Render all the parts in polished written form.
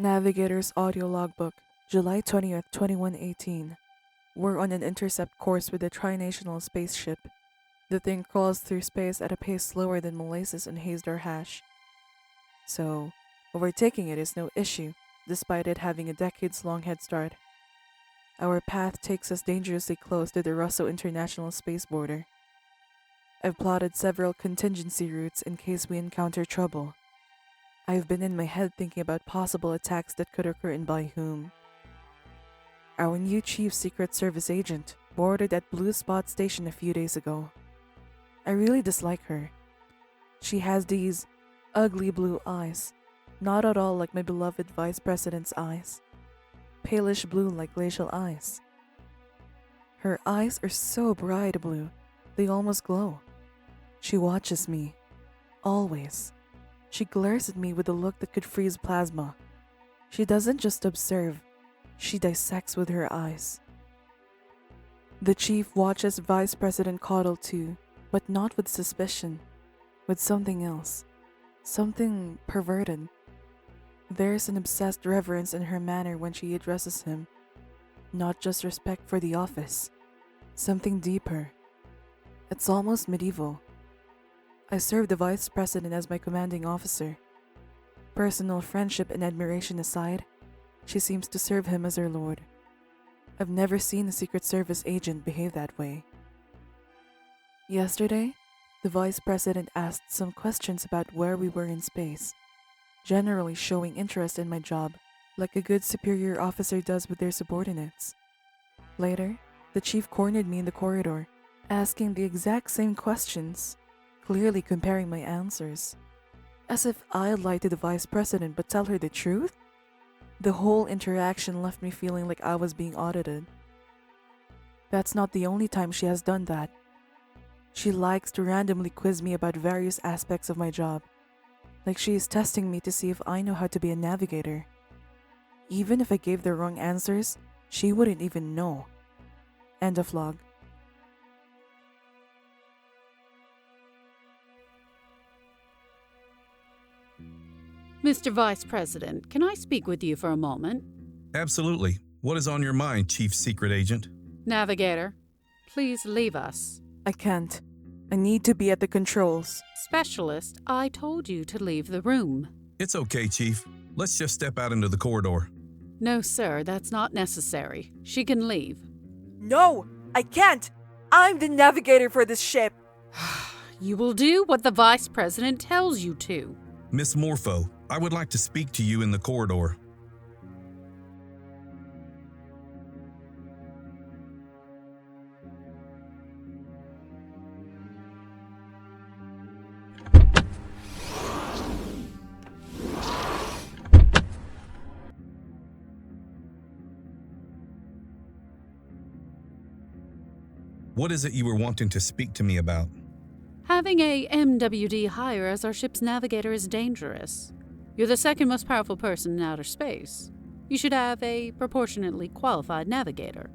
Navigator's audio logbook, July 20th, 2118. We're on an intercept course with a trinational spaceship. The thing crawls through space at a pace slower than molasses and Hazdar hash. So, overtaking it is no issue, despite it having a decades-long head start. Our path takes us dangerously close to the Russo International Space Border. I've plotted several contingency routes in case we encounter trouble. I've been in my head thinking about possible attacks that could occur and by whom. Our new Chief Secret Service agent boarded at Blue Spot Station a few days ago. I really dislike her. She has these ugly blue eyes, not at all like my beloved Vice President's eyes. Palish blue like glacial ice. Her eyes are so bright blue, they almost glow. She watches me, always. She glares at me with a look that could freeze plasma. She doesn't just observe, she dissects with her eyes. The chief watches Vice President coddle too, but not with suspicion, with something else, something perverted. There's an obsessed reverence in her manner when she addresses him, not just respect for the office, something deeper. It's almost medieval. I serve the Vice President as my commanding officer. Personal friendship and admiration aside, she seems to serve him as her lord. I've never seen a Secret Service agent behave that way. Yesterday, the Vice President asked some questions about where we were in space, generally showing interest in my job, like a good superior officer does with their subordinates. Later, the chief cornered me in the corridor, asking the exact same questions, clearly comparing my answers. As if I'd lie to the Vice President but tell her the truth? The whole interaction left me feeling like I was being audited. That's not the only time she has done that. She likes to randomly quiz me about various aspects of my job, like she is testing me to see if I know how to be a navigator. Even if I gave the wrong answers, she wouldn't even know. End of log. Mr. Vice President, can I speak with you for a moment? Absolutely. What is on your mind, Chief Secret Agent? Navigator, please leave us. I can't. I need to be at the controls. Specialist, I told you to leave the room. It's okay, Chief. Let's just step out into the corridor. No, sir, that's not necessary. She can leave. No! I can't! I'm the navigator for this ship! You will do what the Vice President tells you to. Miss Morpho, I would like to speak to you in the corridor. What is it you were wanting to speak to me about? Having a MWD hire as our ship's navigator is dangerous. You're the second most powerful person in outer space. You should have a proportionately qualified navigator.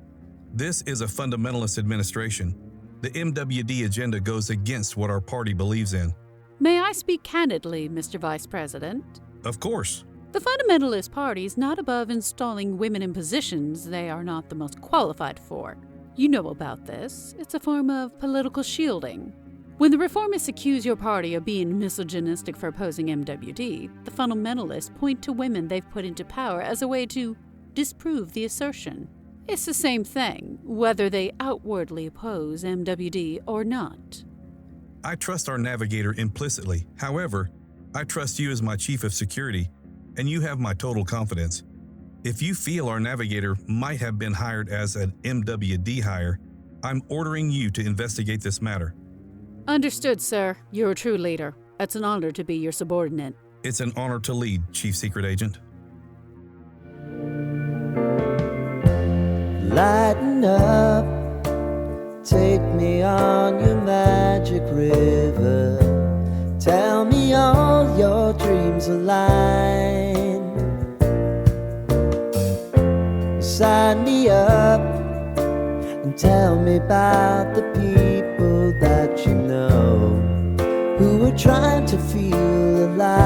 This is a fundamentalist administration. The MWD agenda goes against what our party believes in. May I speak candidly, Mr. Vice President? Of course. The Fundamentalist Party is not above installing women in positions they are not the most qualified for. You know about this. It's a form of political shielding. When the reformists accuse your party of being misogynistic for opposing MWD, the fundamentalists point to women they've put into power as a way to disprove the assertion. It's the same thing, whether they outwardly oppose MWD or not. I trust our navigator implicitly. However, I trust you as my chief of security, and you have my total confidence. If you feel our navigator might have been hired as an MWD hire, I'm ordering you to investigate this matter. Understood, sir. You're a true leader. It's an honor to be your subordinate. It's an honor to lead, Chief Secret Agent. Lighten up, take me on your magic river. Tell me all your dreams align. Sign me up and tell me about the people that you know who are trying to feel alive.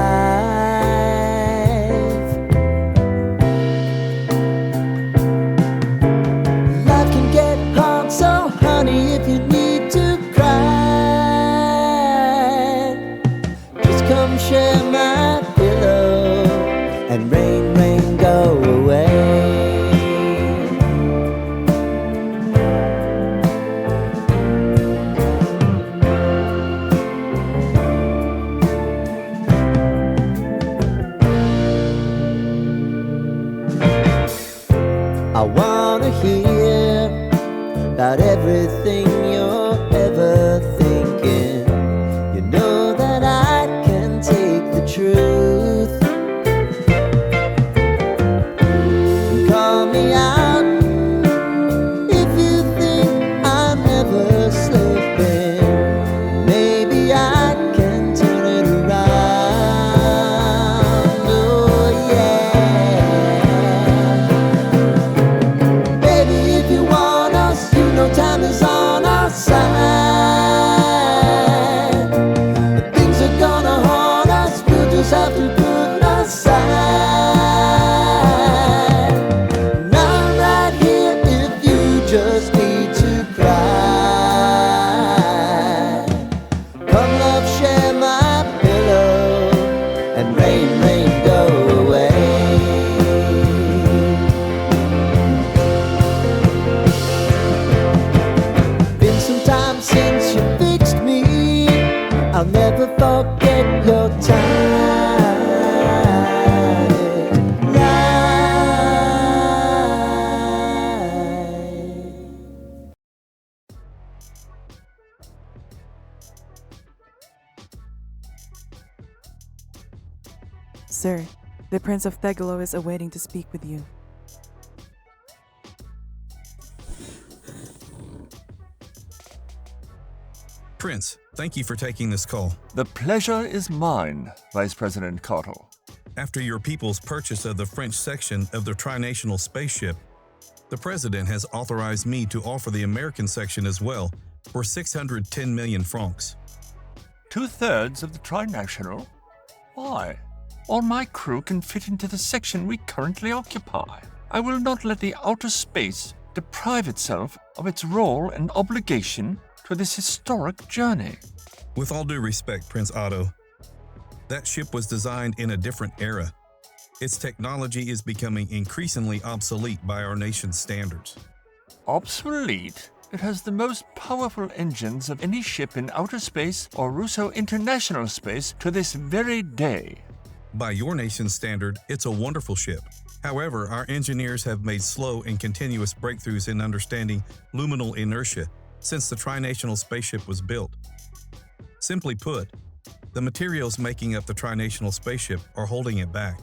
about everything you're ever thinking. You know that I can take the truth. Call me out if you think I'm never slipping. Maybe I can turn it around. Oh yeah. Baby, if you want us, you know time is on our side. If things are gonna haunt us, we'll just have to put aside. And I'm right here if you just need to cry. Come love, share my pillow, and rain, rain, go away. Been some time since you fixed me. I'll never forget your time. Sir, the Prince of Thegalo is awaiting to speak with you. Prince, thank you for taking this call. The pleasure is mine, Vice President Carter. After your people's purchase of the French section of the trinational spaceship, the President has authorized me to offer the American section as well for 610 million francs. 2/3 of the trinational? Why? All my crew can fit into the section we currently occupy. I will not let the outer space deprive itself of its role and obligation to this historic journey. With all due respect, Prince Otto, that ship was designed in a different era. Its technology is becoming increasingly obsolete by our nation's standards. Obsolete? It has the most powerful engines of any ship in outer space or Russo international space to this very day. By your nation's standard, it's a wonderful ship. However, our engineers have made slow and continuous breakthroughs in understanding luminal inertia since the trinational spaceship was built. Simply put, the materials making up the trinational spaceship are holding it back.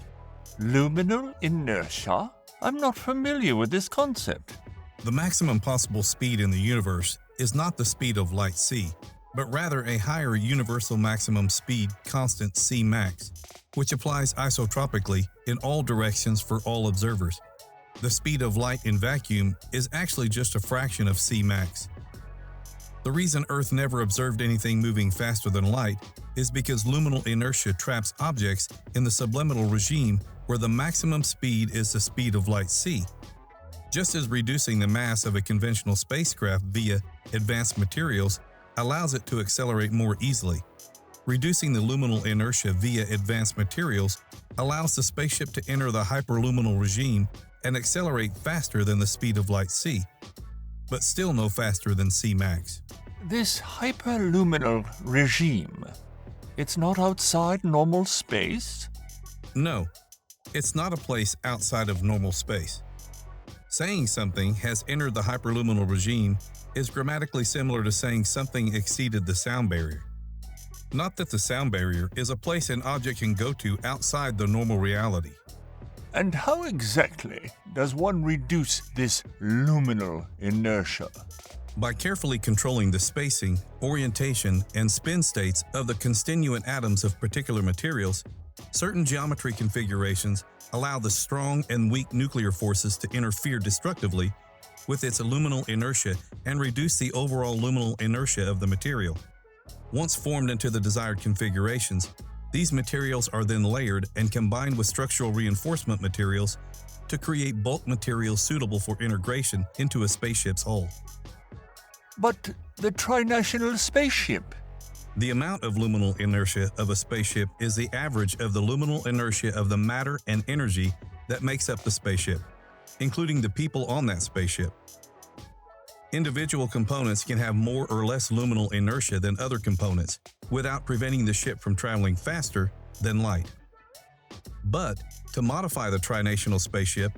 Luminal inertia? I'm not familiar with this concept. The maximum possible speed in the universe is not the speed of light c, but rather a higher universal maximum speed constant c max, which applies isotropically in all directions for all observers. The speed of light in vacuum is actually just a fraction of c max. The reason Earth never observed anything moving faster than light is because luminal inertia traps objects in the subliminal regime where the maximum speed is the speed of light c. Just as reducing the mass of a conventional spacecraft via advanced materials allows it to accelerate more easily, reducing the luminal inertia via advanced materials allows the spaceship to enter the hyperluminal regime and accelerate faster than the speed of light c, but still no faster than c max. This hyperluminal regime, it's not outside normal space? No, it's not a place outside of normal space. Saying something has entered the hyperluminal regime is grammatically similar to saying something exceeded the sound barrier. Not that the sound barrier is a place an object can go to outside the normal reality. And how exactly does one reduce this luminal inertia? By carefully controlling the spacing, orientation, and spin states of the constituent atoms of particular materials, certain geometry configurations allow the strong and weak nuclear forces to interfere destructively with its luminal inertia and reduce the overall luminal inertia of the material. Once formed into the desired configurations, these materials are then layered and combined with structural reinforcement materials to create bulk materials suitable for integration into a spaceship's hull. But the trinational spaceship? The amount of luminal inertia of a spaceship is the average of the luminal inertia of the matter and energy that makes up the spaceship, including the people on that spaceship. Individual components can have more or less luminal inertia than other components without preventing the ship from traveling faster than light. But to modify the trinational spaceship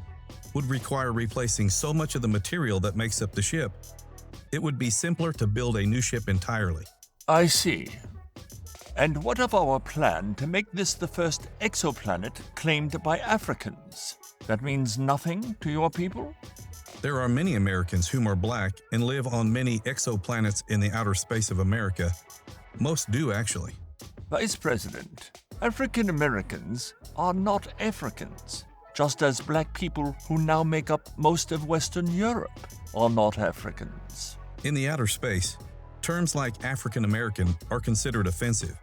would require replacing so much of the material that makes up the ship It would be simpler to build a new ship entirely. I see. And what of our plan to make this the first exoplanet claimed by Africans? That means nothing to your people? There are many Americans whom are black and live on many exoplanets in the outer space of America. Most do, actually. Vice President, African Americans are not Africans, just as black people who now make up most of Western Europe are not Africans. In the outer space, terms like African American are considered offensive.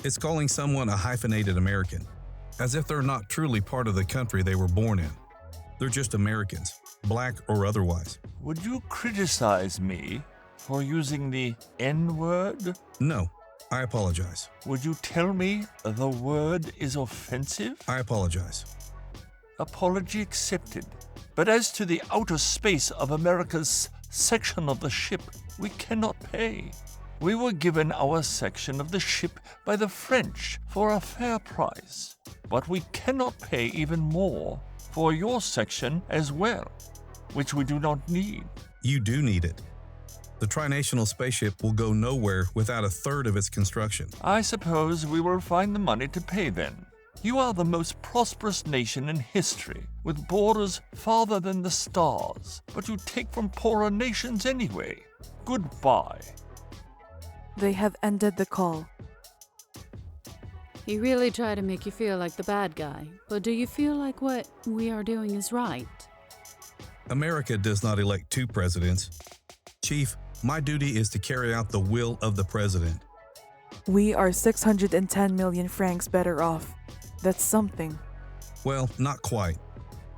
It's calling someone a hyphenated American, as if they're not truly part of the country they were born in. They're just Americans, black or otherwise. Would you criticize me for using the N-word? No, I apologize. Would you tell me the word is offensive? I apologize. Apology accepted. But as to the outer space of America's section of the ship, we cannot pay. We were given our section of the ship by the French for a fair price, but we cannot pay even more for your section as well, which we do not need. You do need it. The trinational spaceship will go nowhere without a third of its construction. I suppose we will find the money to pay then. You are the most prosperous nation in history, with borders farther than the stars, but you take from poorer nations anyway. Goodbye. They have ended the call. He really tried to make you feel like the bad guy, but do you feel like what we are doing is right? America does not elect two presidents. Chief, my duty is to carry out the will of the president. We are 610 million francs better off. That's something. Well, not quite.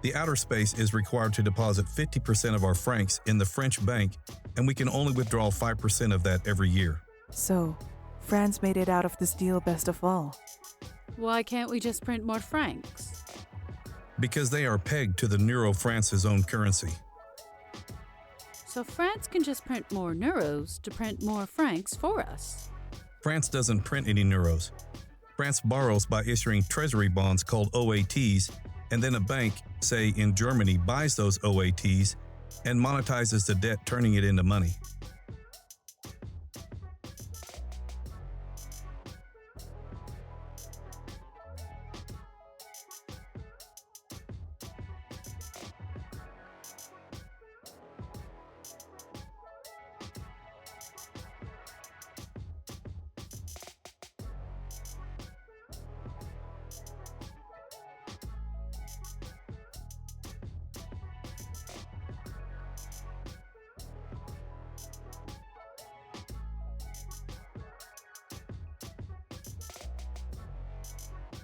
The outer space is required to deposit 50% of our francs in the French bank, and we can only withdraw 5% of that every year. So, France made it out of this deal best of all. Why can't we just print more francs? Because they are pegged to the Euro France's own currency. So France can just print more euros to print more francs for us. France doesn't print any euros. France borrows by issuing treasury bonds called OATs, and then a bank, say in Germany, buys those OATs and monetizes the debt, turning it into money.